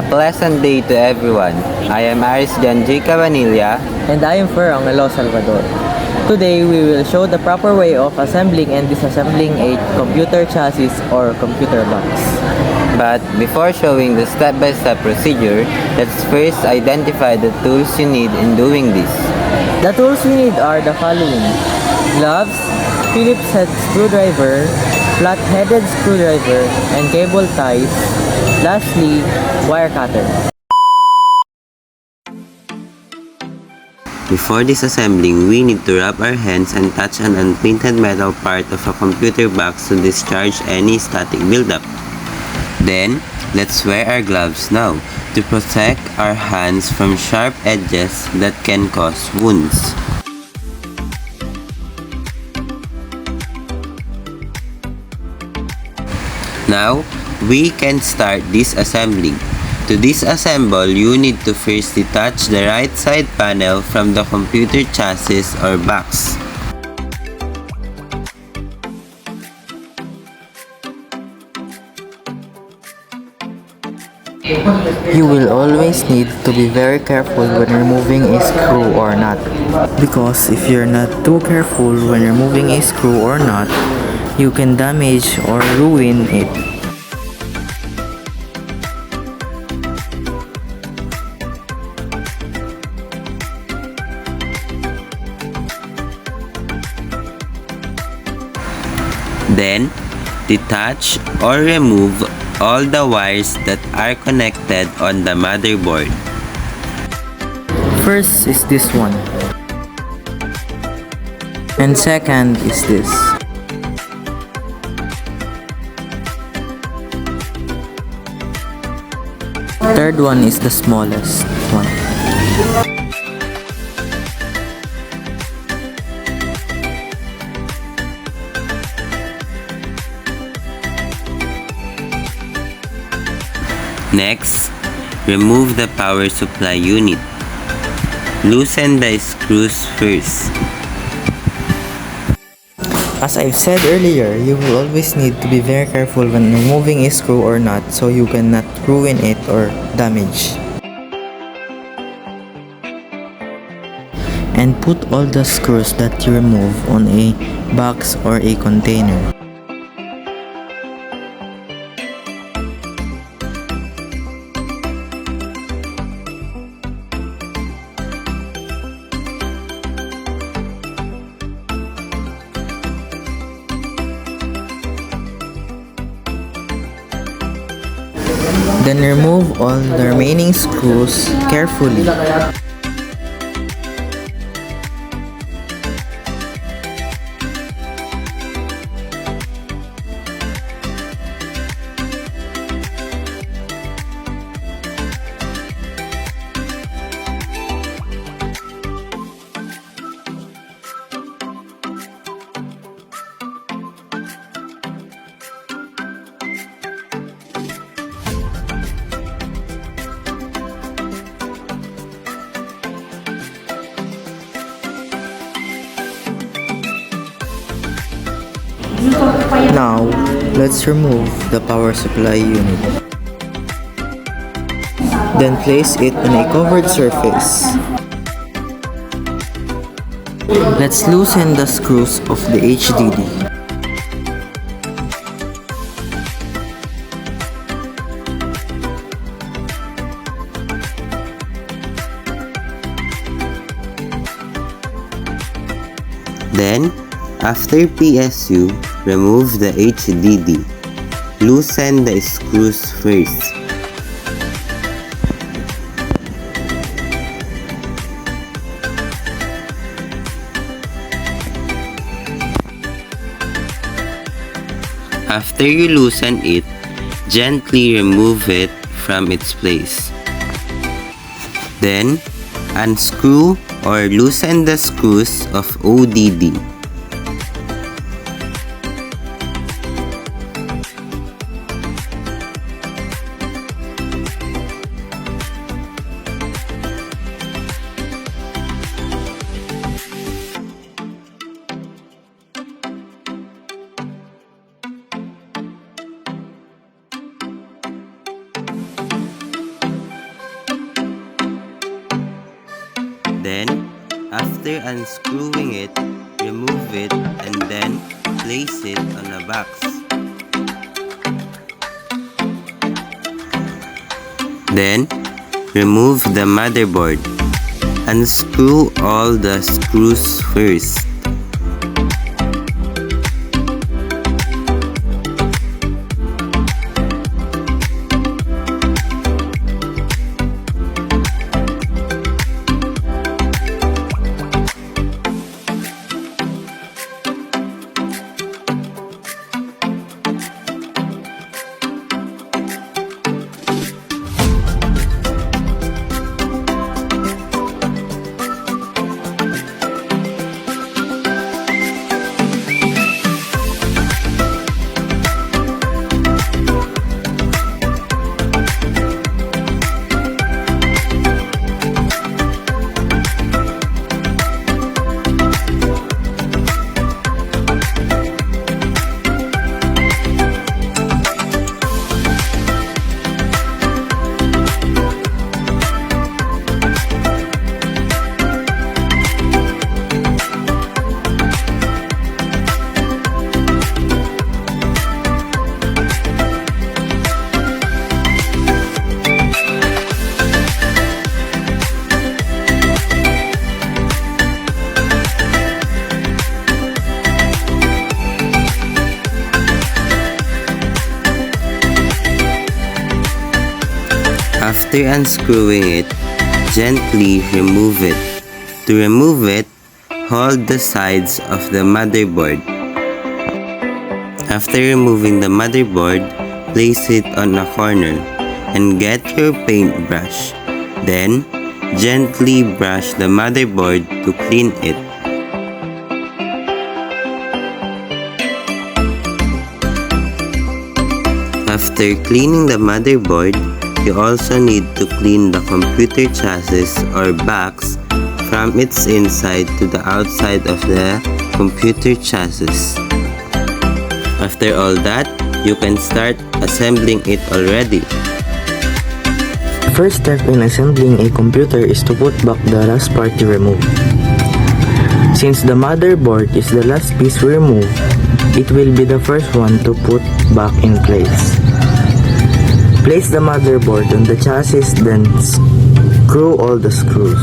Pleasant day to everyone. I am Aries Vanilla. And I am Fer Angelo Salvador. Today, we will show the proper way of assembling and disassembling a computer chassis or computer box. But before showing the step-by-step procedure, let's first identify the tools you need in doing this. The tools we need are the following: gloves, Phillips head screwdriver, flat-headed screwdriver, and cable ties. Lastly, wire cutter. Before disassembling, we need to wrap our hands and touch an unpainted metal part of a computer box to discharge any static buildup. Then, let's wear our gloves now to protect our hands from sharp edges that can cause wounds. Now, we can start disassembling. To disassemble, you need to first detach the right side panel from the computer chassis or box. You will always need to be very careful when removing a screw or nut, because if you're not too careful when removing a screw or nut, you can damage or ruin it. Then, detach or remove all the wires that are connected on the motherboard. First is this one, and second is this. Third one is the smallest one. Next, remove the power supply unit. Loosen the screws first. As I've said earlier, you will always need to be very careful when removing a screw or nut so you cannot ruin it or damage. And put all the screws that you remove on a box or a container. Then remove all the remaining screws carefully. Now, let's remove the power supply unit. Then place it on a covered surface. Let's loosen the screws of the HDD. Then, after PSU, remove the HDD. Loosen the screws first. After you loosen it, gently remove it from its place. Then, unscrew or loosen the screws of ODD. After unscrewing it, remove it and then place it on a box. Then, remove the motherboard. Unscrew all the screws first. After unscrewing it, gently remove it. To remove it, hold the sides of the motherboard. After removing the motherboard, place it on a corner and get your paintbrush. Then, gently brush the motherboard to clean it. After cleaning the motherboard, you also need to clean the computer chassis or box from its inside to the outside of the computer chassis. After all that, you can start assembling it already. The first step in assembling a computer is to put back the last part you removed. Since the motherboard is the last piece we remove, it will be the first one to put back in place. Place the motherboard on the chassis, then screw all the screws.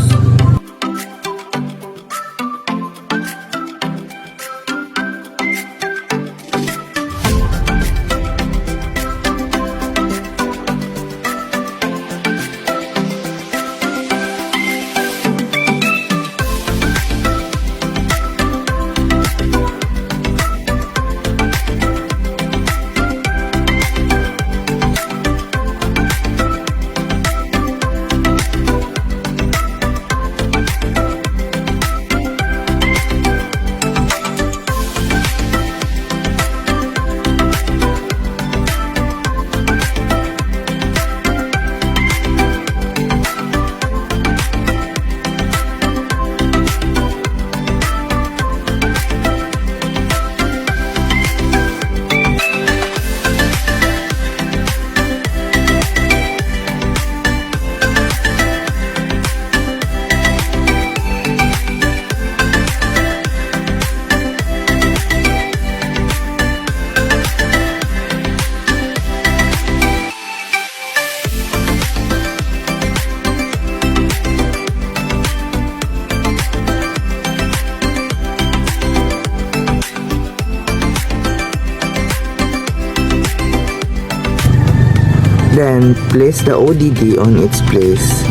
Then, place the ODD on its place.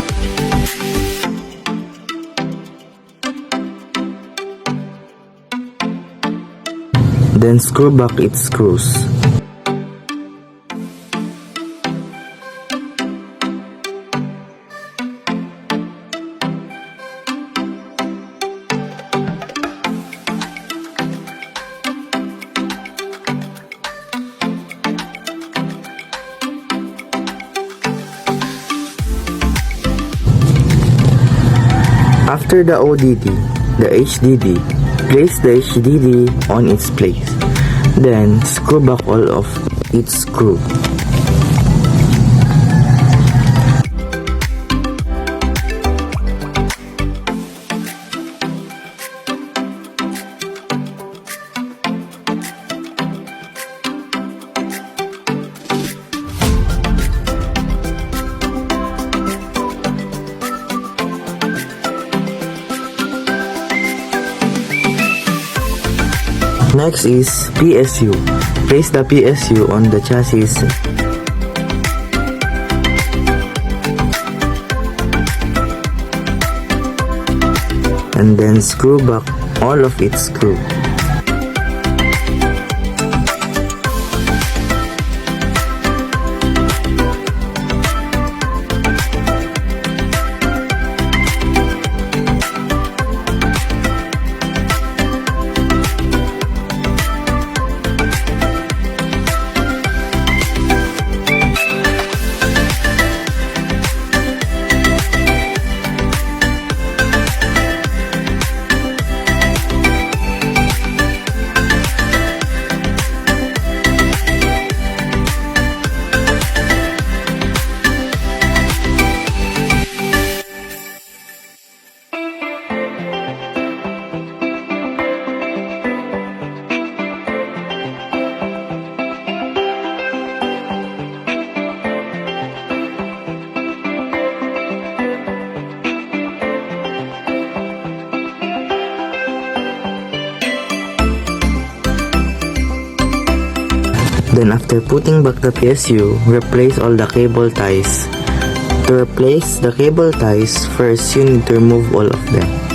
Then screw back its screws. After the ODD, the HDD, place the HDD on its place. Then, screw back all of its screw. Next is PSU. Place the PSU on the chassis. And then screw back all of its screw. Then after putting back the PSU, replace all the cable ties. To replace the cable ties, first you need to remove all of them.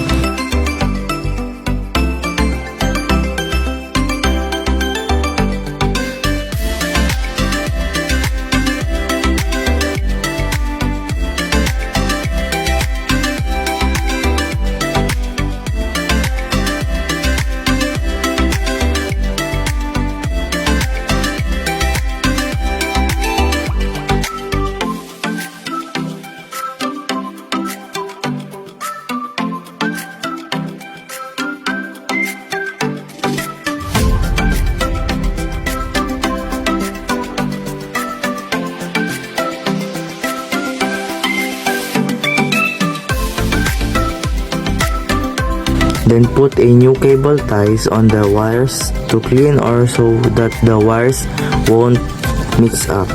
Then put a new cable ties on the wires to clean or so that the wires won't mix up.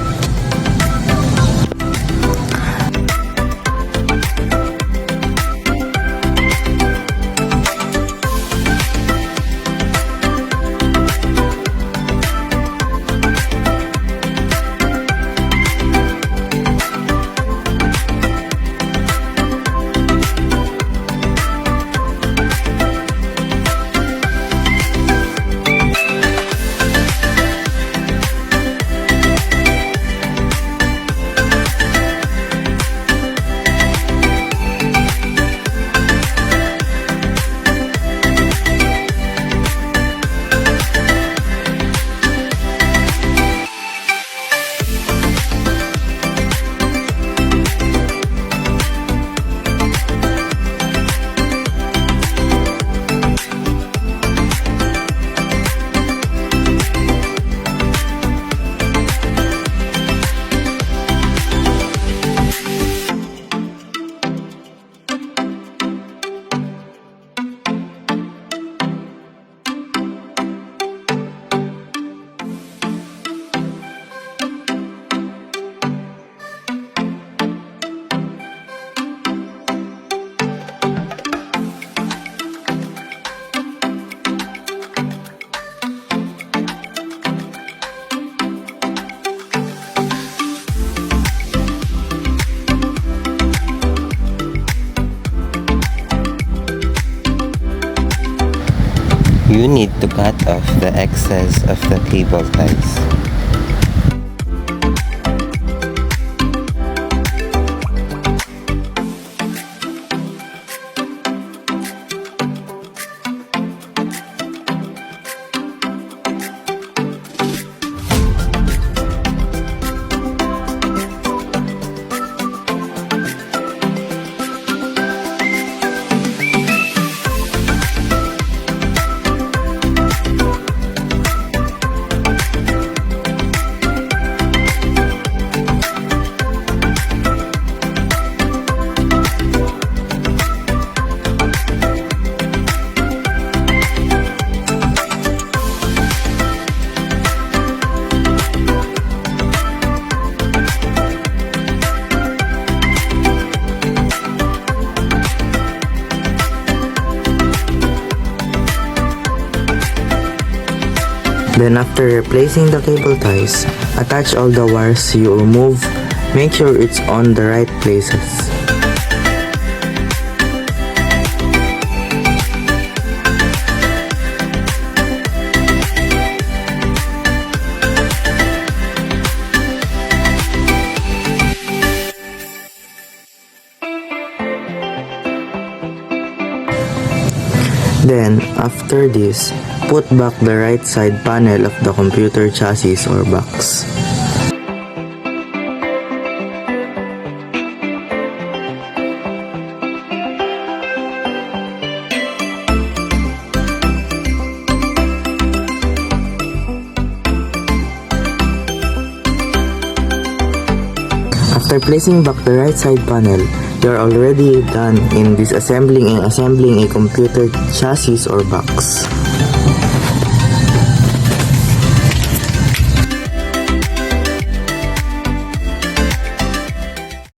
You need to cut off the excess of the cable ties. Then after replacing the cable ties, attach all the wires you remove. Make sure it's on the right places. Then, after this, put back the right side panel of the computer chassis or box. After placing back the right side panel, you are already done in disassembling and assembling a computer chassis or box.